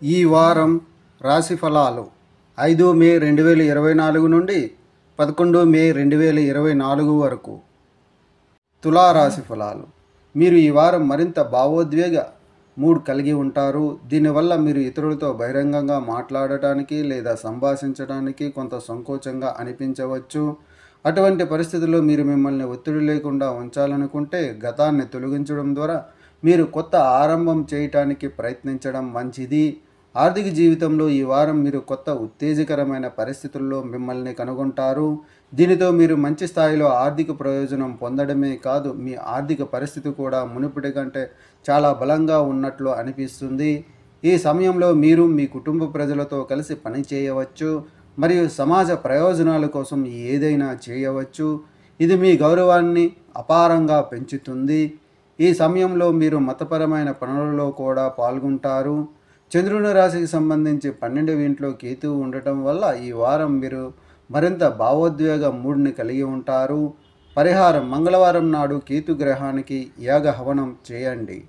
ఈ వారం రాశి ఫలాలు 5 మే 2024 నుండి 11 మే 2024 వరకు. తులారాశి ఫలాలు. మీరు ఈ వారం మరింత భావోద్వేగ మూడ్ కలిగి ఉంటారు. దీనివల్ల మీరు ఇతరులతో బహిరంగంగా మాట్లాడటానికి లేదా సంభాషించడానికి కొంత సంకోచంగా అనిపించవచ్చు. అటువంటి పరిస్థితుల్లో మీరు మిమ్మల్ని ఒత్తిడి లేకుండా ఉంచాలనుకుంటే గతాన్ని తొలగించడం ద్వారా మీరు కొత్త ఆరంభం చేయటానికి ప్రయత్నించడం మంచిది. ఆర్థిక జీవితంలో ఈ వారం మీరు కొత్త ఉత్తేజకరమైన పరిస్థితుల్లో మిమ్మల్ని కనుగొంటారు. దీనితో మీరు మంచి స్థాయిలో ఆర్థిక ప్రయోజనం పొందడమే కాదు, మీ ఆర్థిక పరిస్థితి కూడా మునుపటి కంటే చాలా బలంగా ఉన్నట్లు అనిపిస్తుంది. ఈ సమయంలో మీరు మీ కుటుంబ ప్రజలతో కలిసి పని చేయవచ్చు మరియు సమాజ ప్రయోజనాల కోసం ఏదైనా చేయవచ్చు. ఇది మీ గౌరవాన్ని అపారంగా పెంచుతుంది. ఈ సమయంలో మీరు మతపరమైన పనులలో కూడా పాల్గొంటారు. చంద్రుని రాశికి సంబంధించి 12వ ఇంట్లో కేతువు ఉండటం వల్ల ఈ వారం మీరు మరింత భావోద్వేగ మూడ్ని కలిగి ఉంటారు. పరిహారం: మంగళవారం నాడు కేతు గ్రహానికి యాగ హవనం చేయండి.